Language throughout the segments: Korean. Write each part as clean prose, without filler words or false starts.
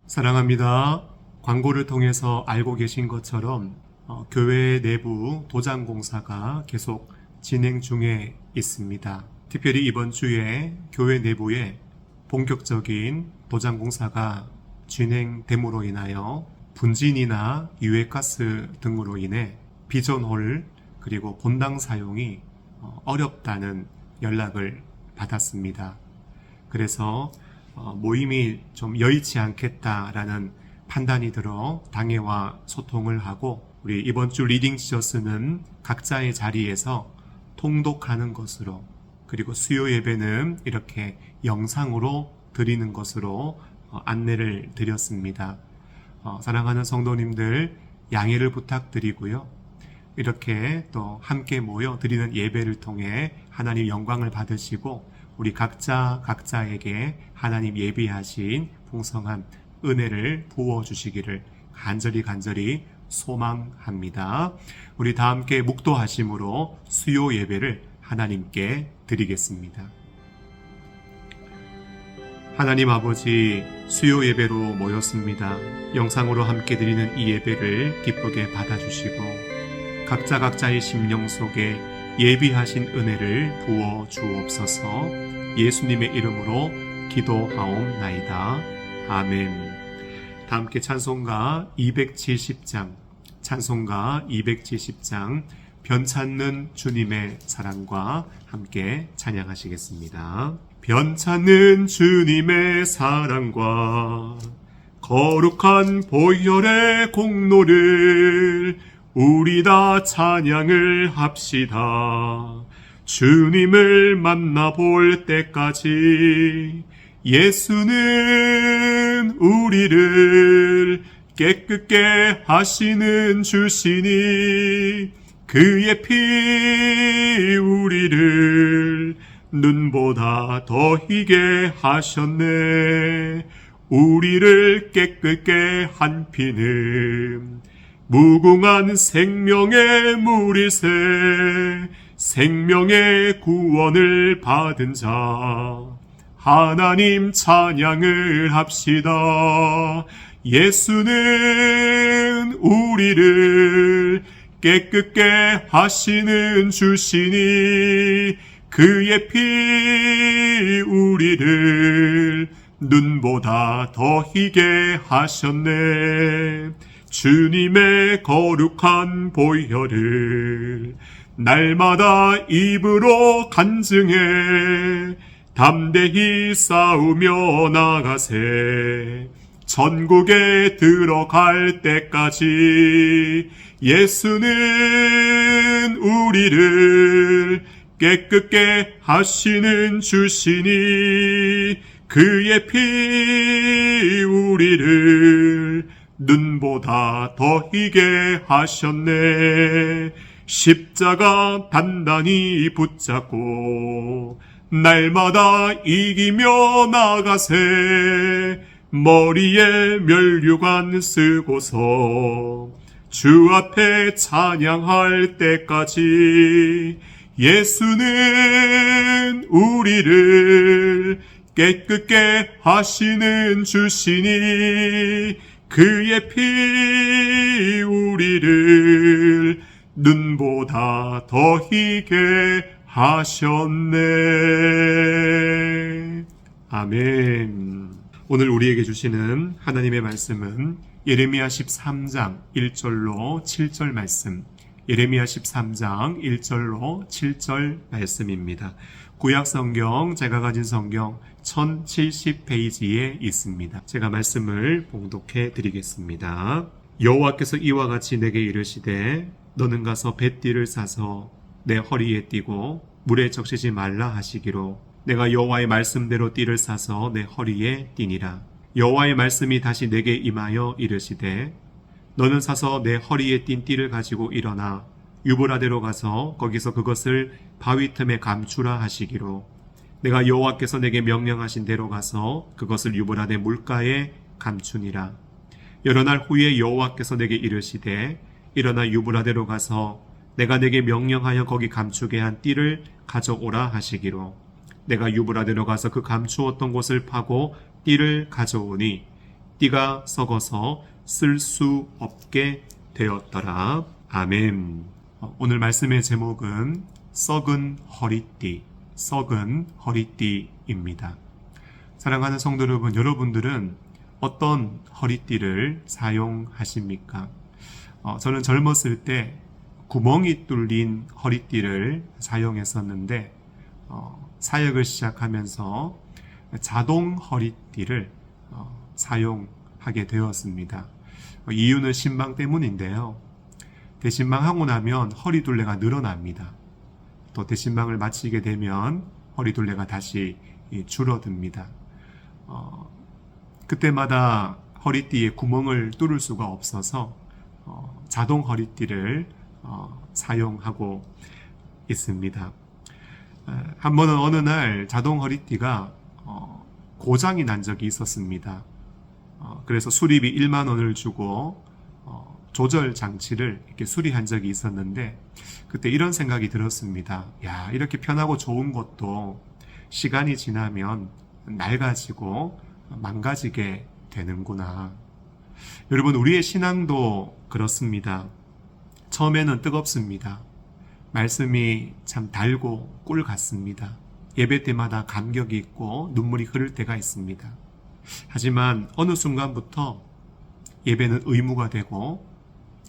사랑합니다. 광고를 통해서 알고 계신 것처럼 교회 내부 도장 공사가 계속 진행 중에 있습니다. 특별히 이번 주에 교회 내부에 본격적인 도장 공사가 진행됨으로 인하여 분진이나 유해가스 등으로 인해 비전홀 그리고 본당 사용이 어렵다는 연락을 받았습니다. 그래서 모임이 좀 여의치 않겠다라는 판단이 들어 당회와 소통을 하고 우리 이번 주 리딩 지저스는 각자의 자리에서 통독하는 것으로 그리고 수요 예배는 이렇게 영상으로 드리는 것으로 안내를 드렸습니다. 사랑하는 성도님들 양해를 부탁드리고요. 이렇게 또 함께 모여 드리는 예배를 통해 하나님 영광을 받으시고 우리 각자에게 하나님 예비하신 풍성한 은혜를 부어주시기를 간절히 소망합니다. 우리 다 함께 묵도하심으로 수요 예배를 하나님께 드리겠습니다. 하나님 아버지, 수요 예배로 모였습니다. 영상으로 함께 드리는 이 예배를 기쁘게 받아주시고 각자의 심령 속에 예비하신 은혜를 부어 주옵소서. 예수님의 이름으로 기도하옵나이다. 아멘. 다 함께 찬송가 270장 변찮는 주님의 사랑과 함께 찬양하시겠습니다. 변찮는 주님의 사랑과 거룩한 보혈의 공로를 우리 다 찬양을 합시다. 주님을 만나볼 때까지 예수는 우리를 깨끗게 하시는 주시니 그의 피 우리를 눈보다 더 희게 하셨네. 우리를 깨끗게 한 피는 무궁한 생명의 물이세. 생명의 구원을 받은 자 하나님 찬양을 합시다. 예수는 우리를 깨끗게 하시는 주시니 그의 피 우리를 눈보다 더 희게 하셨네. 주님의 거룩한 보혈을 날마다 입으로 간증해 담대히 싸우며 나가세. 천국에 들어갈 때까지 예수는 우리를 깨끗게 하시는 주시니 그의 피 우리를 눈보다 더 희게 하셨네. 십자가 단단히 붙잡고 날마다 이기며 나가세. 머리에 면류관 쓰고서 주 앞에 찬양할 때까지 예수는 우리를 깨끗게 하시는 주시니 그의 피 우리를 눈보다 더 희게 하셨네. 아멘. 오늘 우리에게 주시는 하나님의 말씀은 예레미야 13장 1절로 7절 말씀, 예레미야 13장 1절로 7절 말씀입니다. 구약 성경, 제가 가진 성경 1070페이지에 있습니다. 제가 말씀을 봉독해 드리겠습니다. 여호와께서 이와 같이 내게 이르시되 너는 가서 뱃띠를 싸서 내 허리에 띠고 물에 적시지 말라 하시기로 내가 여호와의 말씀대로 띠를 싸서 내 허리에 띠니라. 여호와의 말씀이 다시 내게 임하여 이르시되 너는 사서 내 허리에 띈 띠를 가지고 일어나 유브라데로 가서 거기서 그것을 바위 틈에 감추라 하시기로 내가 여호와께서 내게 명령하신 대로 가서 그것을 유브라데 물가에 감추니라. 여러 날 후에 여호와께서 내게 이르시되 일어나 유브라데로 가서 내가 내게 명령하여 거기 감추게 한 띠를 가져오라 하시기로 내가 유브라데로 가서 그 감추었던 곳을 파고 띠를 가져오니 띠가 썩어서 쓸 수 없게 되었더라. 아멘. 오늘 말씀의 제목은 썩은 허리띠입니다. 사랑하는 성도 여러분, 여러분들은 어떤 허리띠를 사용하십니까? 저는 젊었을 때 구멍이 뚫린 허리띠를 사용했었는데 사역을 시작하면서 자동 허리띠를 사용하게 되었습니다. 이유는 신방 때문인데요. 대신방하고 나면 허리둘레가 늘어납니다. 또 대신방을 마치게 되면 허리둘레가 다시 줄어듭니다. 그때마다 허리띠에 구멍을 뚫을 수가 없어서 자동 허리띠를 사용하고 있습니다. 한 번은 어느 날 자동 허리띠가 고장이 난 적이 있었습니다. 그래서 수리비 1만 원을 주고 조절 장치를 이렇게 수리한 적이 있었는데 그때 이런 생각이 들었습니다. 야, 이렇게 편하고 좋은 것도 시간이 지나면 낡아지고 망가지게 되는구나. 여러분, 우리의 신앙도 그렇습니다. 처음에는 뜨겁습니다. 말씀이 참 달고 꿀 같습니다. 예배 때마다 감격이 있고 눈물이 흐를 때가 있습니다. 하지만 어느 순간부터 예배는 의무가 되고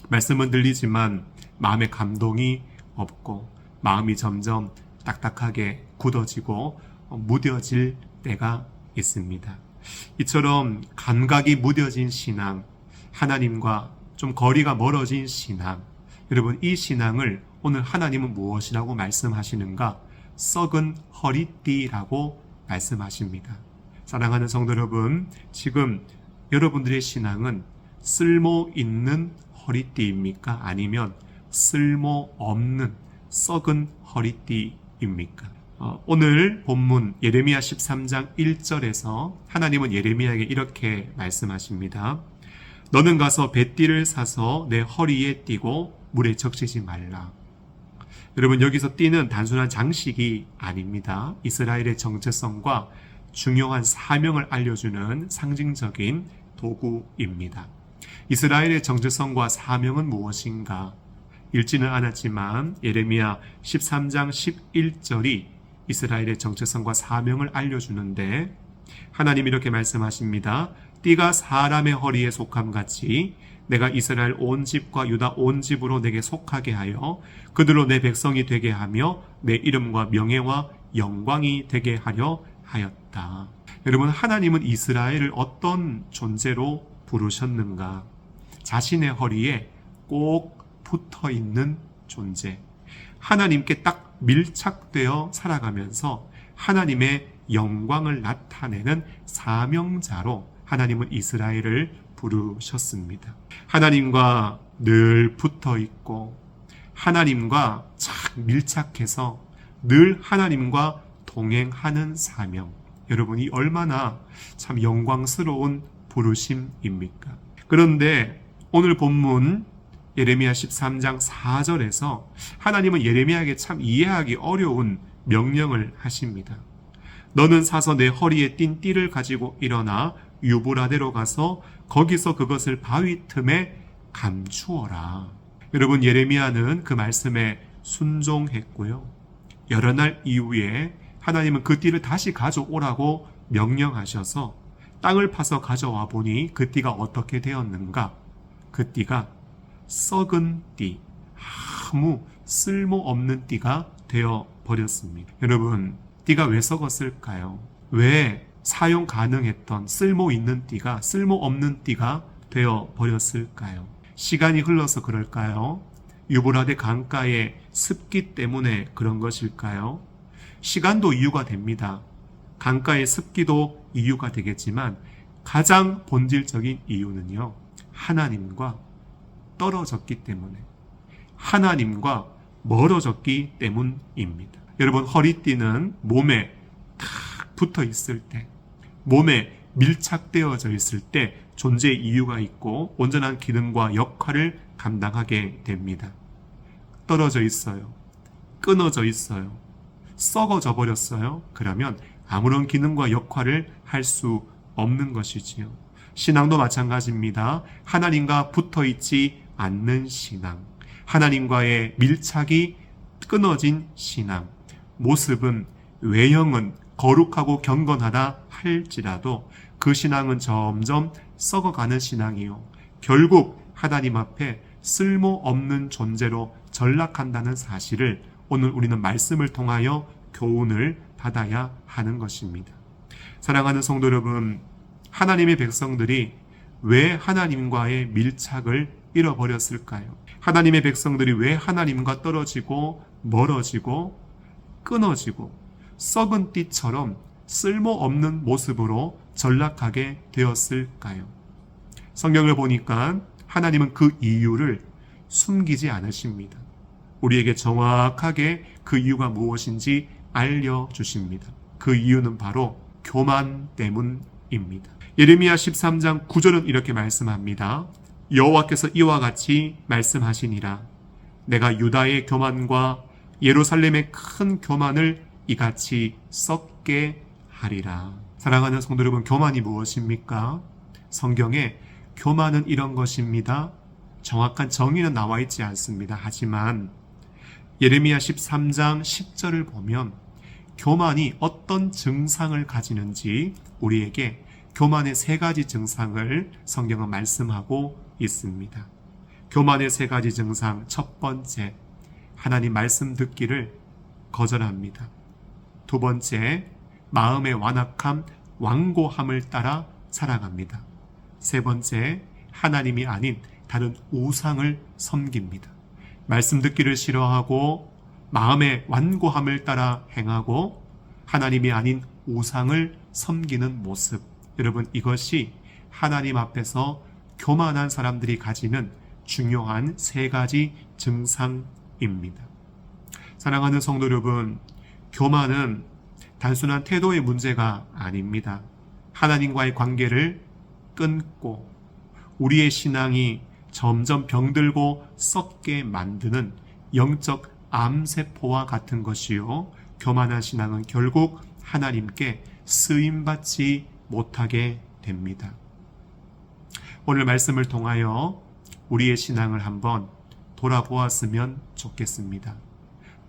말씀은 들리지만 마음에 감동이 없고 마음이 점점 딱딱하게 굳어지고 무뎌질 때가 있습니다. 이처럼 감각이 무뎌진 신앙, 하나님과 좀 거리가 멀어진 신앙, 여러분, 이 신앙을 오늘 하나님은 무엇이라고 말씀하시는가? 썩은 허리띠라고 말씀하십니다. 사랑하는 성도 여러분, 지금 여러분들의 신앙은 쓸모 있는 허리띠입니까? 아니면 쓸모 없는 썩은 허리띠입니까? 오늘 본문 예레미야 13장 1절에서 하나님은 예레미야에게 이렇게 말씀하십니다. 너는 가서 뱃띠를 사서 내 허리에 띠고 물에 적시지 말라. 여러분, 여기서 띠는 단순한 장식이 아닙니다. 이스라엘의 정체성과 중요한 사명을 알려주는 상징적인 도구입니다. 이스라엘의 정체성과 사명은 무엇인가? 읽지는 않았지만 예레미야 13장 11절이 이스라엘의 정체성과 사명을 알려주는데 하나님이 이렇게 말씀하십니다. 띠가 사람의 허리에 속함같이 내가 이스라엘 온 집과 유다 온 집으로 내게 속하게 하여 그들로 내 백성이 되게 하며 내 이름과 명예와 영광이 되게 하려 하였다. 여러분, 하나님은 이스라엘을 어떤 존재로 부르셨는가? 자신의 허리에 꼭 붙어 있는 존재. 하나님께 딱 밀착되어 살아가면서 하나님의 영광을 나타내는 사명자로 하나님은 이스라엘을 부르셨습니다. 하나님과 늘 붙어 있고 하나님과 착 밀착해서 늘 하나님과 동행하는 사명. 여러분이 얼마나 참 영광스러운 부르심입니까? 그런데 오늘 본문 예레미야 13장 4절에서 하나님은 예레미야에게 참 이해하기 어려운 명령을 하십니다. 너는 사서 내 허리에 띈 띠를 가지고 일어나 유브라데로 가서 거기서 그것을 바위 틈에 감추어라. 여러분, 예레미야는 그 말씀에 순종했고요. 여러 날 이후에 하나님은 그 띠를 다시 가져오라고 명령하셔서 땅을 파서 가져와 보니 그 띠가 어떻게 되었는가? 그 띠가 썩은 띠, 아무 쓸모없는 띠가 되어 버렸습니다. 여러분, 띠가 왜 썩었을까요? 왜 사용 가능했던 쓸모 있는 띠가 쓸모없는 띠가 되어 버렸을까요? 시간이 흘러서 그럴까요? 유브라데 강가의 습기 때문에 그런 것일까요? 시간도 이유가 됩니다. 강가의 습기도 이유가 되겠지만 가장 본질적인 이유는요, 하나님과 떨어졌기 때문에, 하나님과 멀어졌기 때문입니다. 여러분, 허리띠는 몸에 탁 붙어 있을 때, 몸에 밀착되어져 있을 때 존재의 이유가 있고 온전한 기능과 역할을 감당하게 됩니다. 떨어져 있어요. 끊어져 있어요. 썩어져 버렸어요. 그러면 아무런 기능과 역할을 할 수 없는 것이지요. 신앙도 마찬가지입니다. 하나님과 붙어 있지 않는 신앙, 하나님과의 밀착이 끊어진 신앙, 모습은, 외형은 거룩하고 경건하다 할지라도 그 신앙은 점점 썩어가는 신앙이요, 결국 하나님 앞에 쓸모없는 존재로 전락한다는 사실을 오늘 우리는 말씀을 통하여 교훈을 받아야 하는 것입니다. 사랑하는 성도 여러분, 하나님의 백성들이 왜 하나님과의 밀착을 잃어버렸을까요? 하나님의 백성들이 왜 하나님과 떨어지고 멀어지고 끊어지고 썩은 띠처럼 쓸모없는 모습으로 전락하게 되었을까요? 성경을 보니까 하나님은 그 이유를 숨기지 않으십니다. 우리에게 정확하게 그 이유가 무엇인지 알려주십니다. 그 이유는 바로 교만 때문입니다. 예레미야 13장 9절은 이렇게 말씀합니다. 여호와께서 이와 같이 말씀하시니라. 내가 유다의 교만과 예루살렘의 큰 교만을 이같이 썩게 하리라. 사랑하는 성도 여러분, 교만이 무엇입니까? 성경에 교만은 이런 것입니다. 정확한 정의는 나와 있지 않습니다. 하지만 예레미야 13장 10절을 보면 교만이 어떤 증상을 가지는지 우리에게 교만의 세 가지 증상을 성경은 말씀하고 있습니다. 교만의 세 가지 증상, 첫 번째, 하나님 말씀 듣기를 거절합니다. 두 번째, 마음의 완악함, 완고함을 따라 살아갑니다. 세 번째, 하나님이 아닌 다른 우상을 섬깁니다. 말씀 듣기를 싫어하고 마음의 완고함을 따라 행하고 하나님이 아닌 우상을 섬기는 모습. 여러분, 이것이 하나님 앞에서 교만한 사람들이 가지는 중요한 세 가지 증상입니다. 사랑하는 성도 여러분, 교만은 단순한 태도의 문제가 아닙니다. 하나님과의 관계를 끊고 우리의 신앙이 점점 병들고 썩게 만드는 영적 암세포와 같은 것이요, 교만한 신앙은 결국 하나님께 쓰임받지 못하게 됩니다. 오늘 말씀을 통하여 우리의 신앙을 한번 돌아보았으면 좋겠습니다.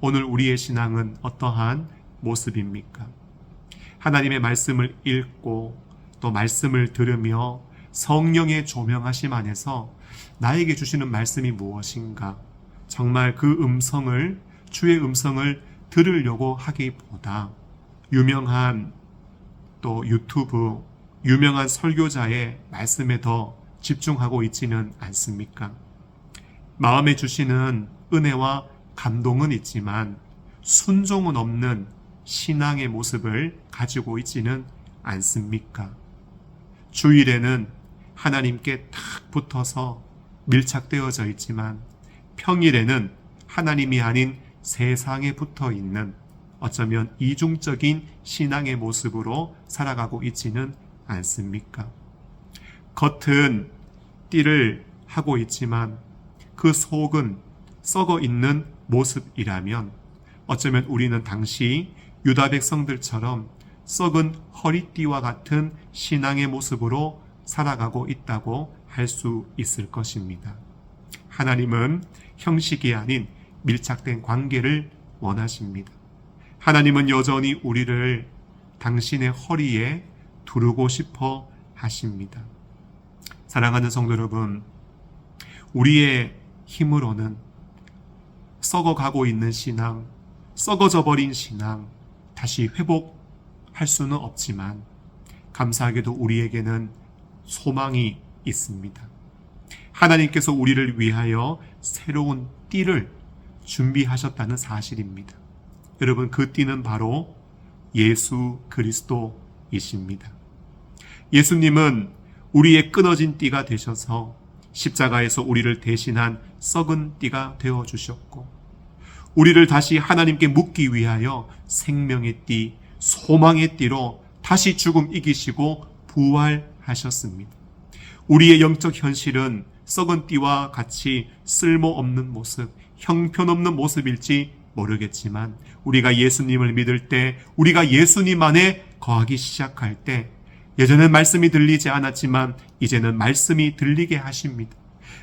오늘 우리의 신앙은 어떠한 모습입니까? 하나님의 말씀을 읽고 또 말씀을 들으며 성령의 조명하심 안에서 나에게 주시는 말씀이 무엇인가? 정말 그 음성을, 주의 음성을 들으려고 하기보다 유명한 또 유튜브, 유명한 설교자의 말씀에 더 집중하고 있지는 않습니까? 마음에 주시는 은혜와 감동은 있지만 순종은 없는 신앙의 모습을 가지고 있지는 않습니까? 주일에는 하나님께 탁 붙어서 밀착되어져 있지만 평일에는 하나님이 아닌 세상에 붙어 있는 어쩌면 이중적인 신앙의 모습으로 살아가고 있지는 않습니까? 겉은 띠를 하고 있지만 그 속은 썩어 있는 모습이라면 어쩌면 우리는 당시 유다 백성들처럼 썩은 허리띠와 같은 신앙의 모습으로 살아가고 있다고 할 수 있을 것입니다. 하나님은 형식이 아닌 밀착된 관계를 원하십니다. 하나님은 여전히 우리를 당신의 허리에 두르고 싶어 하십니다. 사랑하는 성도 여러분, 우리의 힘으로는 썩어가고 있는 신앙, 썩어져 버린 신앙, 다시 회복할 수는 없지만 감사하게도 우리에게는 소망이 있습니다. 하나님께서 우리를 위하여 새로운 띠를 준비하셨다는 사실입니다. 여러분, 그 띠는 바로 예수 그리스도이십니다. 예수님은 우리의 끊어진 띠가 되셔서 십자가에서 우리를 대신한 썩은 띠가 되어주셨고, 우리를 다시 하나님께 묻기 위하여 생명의 띠, 소망의 띠로 다시 죽음 이기시고 부활하셨습니다. 우리의 영적 현실은 썩은 띠와 같이 쓸모없는 모습, 형편없는 모습일지 모르겠지만 우리가 예수님을 믿을 때, 우리가 예수님 안에 거하기 시작할 때 예전엔 말씀이 들리지 않았지만 이제는 말씀이 들리게 하십니다.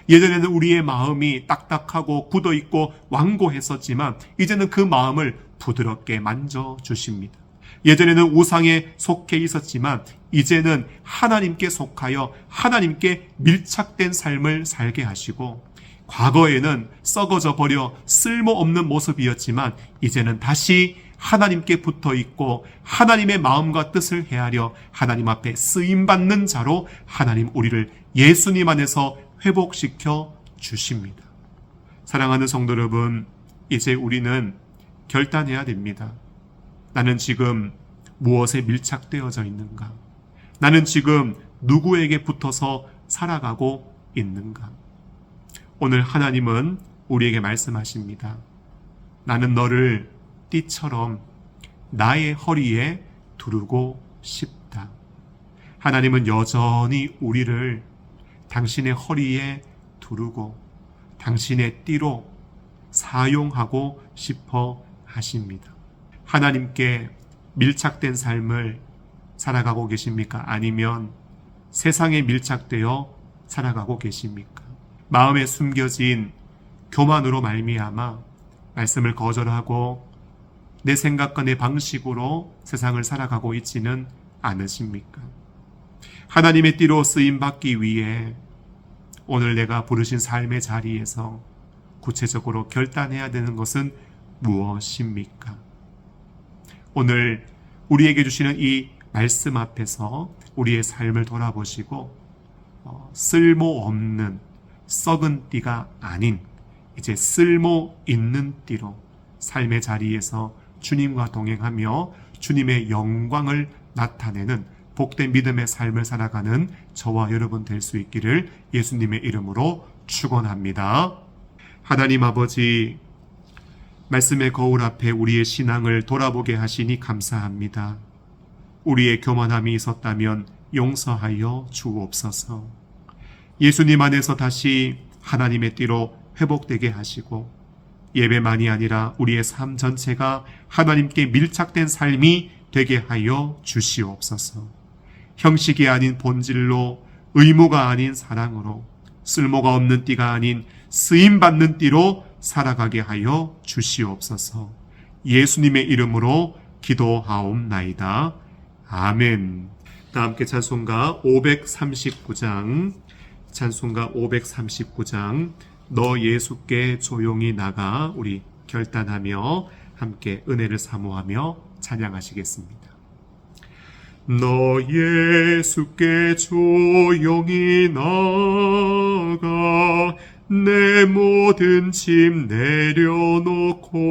예전에는 우리의 마음이 딱딱하고 굳어있고 완고했었지만 이제는 그 마음을 부드럽게 만져주십니다. 예전에는 우상에 속해 있었지만 이제는 하나님께 속하여 하나님께 밀착된 삶을 살게 하시고, 과거에는 썩어져 버려 쓸모없는 모습이었지만 이제는 다시 하나님께 붙어 있고 하나님의 마음과 뜻을 헤아려 하나님 앞에 쓰임받는 자로 하나님 우리를 예수님 안에서 회복시켜 주십니다. 사랑하는 성도 여러분, 이제 우리는 결단해야 됩니다. 나는 지금 무엇에 밀착되어져 있는가? 나는 지금 누구에게 붙어서 살아가고 있는가? 오늘 하나님은 우리에게 말씀하십니다. 나는 너를 띠처럼 나의 허리에 두르고 싶다. 하나님은 여전히 우리를 당신의 허리에 두르고 당신의 띠로 사용하고 싶어 하십니다. 하나님께 밀착된 삶을 살아가고 계십니까? 아니면 세상에 밀착되어 살아가고 계십니까? 마음에 숨겨진 교만으로 말미암아 말씀을 거절하고 내 생각과 내 방식으로 세상을 살아가고 있지는 않으십니까? 하나님의 띠로 쓰임받기 위해 오늘 내가 부르신 삶의 자리에서 구체적으로 결단해야 되는 것은 무엇입니까? 오늘 우리에게 주시는 이 말씀 앞에서 우리의 삶을 돌아보시고 쓸모없는 썩은 띠가 아닌 이제 쓸모 있는 띠로 삶의 자리에서 주님과 동행하며 주님의 영광을 나타내는 복된 믿음의 삶을 살아가는 저와 여러분 될 수 있기를 예수님의 이름으로 축원합니다. 하나님 아버지, 말씀의 거울 앞에 우리의 신앙을 돌아보게 하시니 감사합니다. 우리의 교만함이 있었다면 용서하여 주옵소서. 예수님 안에서 다시 하나님의 띠로 회복되게 하시고 예배만이 아니라 우리의 삶 전체가 하나님께 밀착된 삶이 되게 하여 주시옵소서. 형식이 아닌 본질로, 의무가 아닌 사랑으로, 쓸모가 없는 띠가 아닌 쓰임받는 띠로 살아가게 하여 주시옵소서. 예수님의 이름으로 기도하옵나이다. 아멘. 다 함께 찬송가 539장, 찬송가 539장, 너 예수께 조용히 나가, 우리 결단하며 함께 은혜를 사모하며 찬양하시겠습니다. 너 예수께 조용히 나가, 내 모든 짐 내려놓고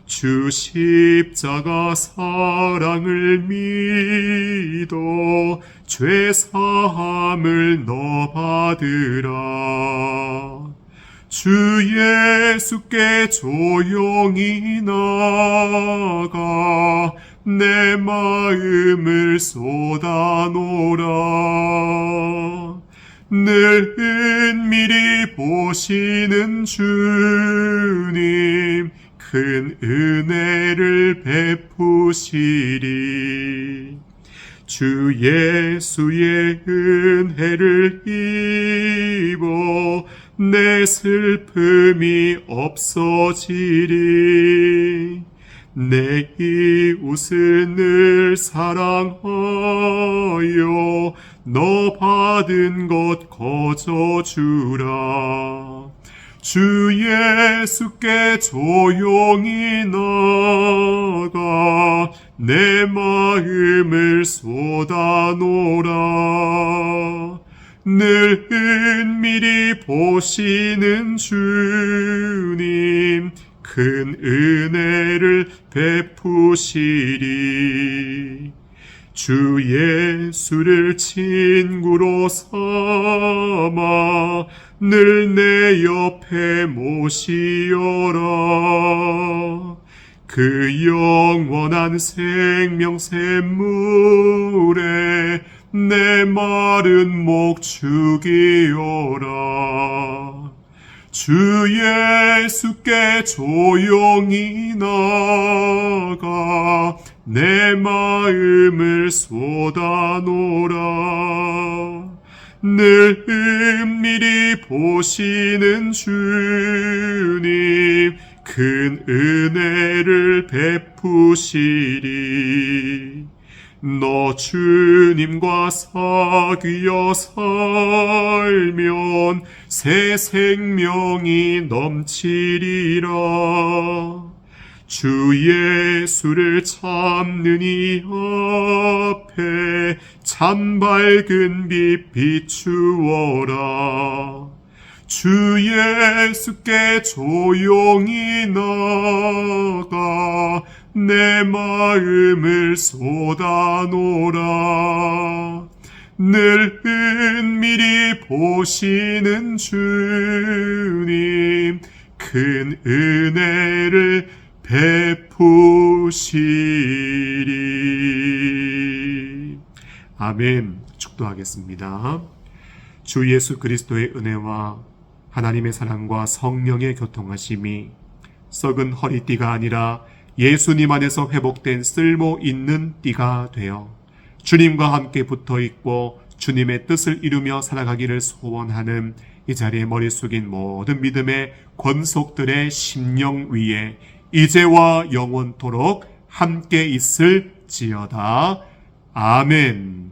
주 십자가 사랑을 믿어 죄 사함을 너 받으라. 주 예수께 조용히 나가, 내 마음을 쏟아놓으라. 늘 은밀히 보시는 주님, 큰 은혜를 베푸시리. 주 예수의 은혜를 입어 내 슬픔이 없어지리. 내 이웃을 늘 사랑하여 너 받은 것 거저주라. 주 예수께 조용히 나가, 내 마음을 쏟아놓으라. 늘 은밀히 보시는 주님, 큰 은혜를 베푸시리. 주 예수를 친구로 삼아 늘 내 옆에 모시어라. 그 영원한 생명샘물에 내 마른 목 죽이어라. 주 예수께 조용히 나가, 내 마음을 쏟아놓으라. 늘 은밀히 보시는 주님, 큰 은혜를 베푸시리. 너 주님과 사귀어 살면 새 생명이 넘치리라. 주 예수를 찾는 이 앞에 참 밝은 빛 비추어라. 주 예수께 조용히 나가 내 마음을 쏟아놓으라. 늘 은밀히 보시는 주님, 큰 은혜를 베푸시리. 아멘. 축도하겠습니다. 주 예수 그리스도의 은혜와 하나님의 사랑과 성령의 교통하심이 썩은 허리띠가 아니라 예수님 안에서 회복된 쓸모 있는 띠가 되어 주님과 함께 붙어있고 주님의 뜻을 이루며 살아가기를 소원하는 이 자리에 머리 숙인 모든 믿음의 권속들의 심령 위에 이제와 영원토록 함께 있을지어다. 아멘.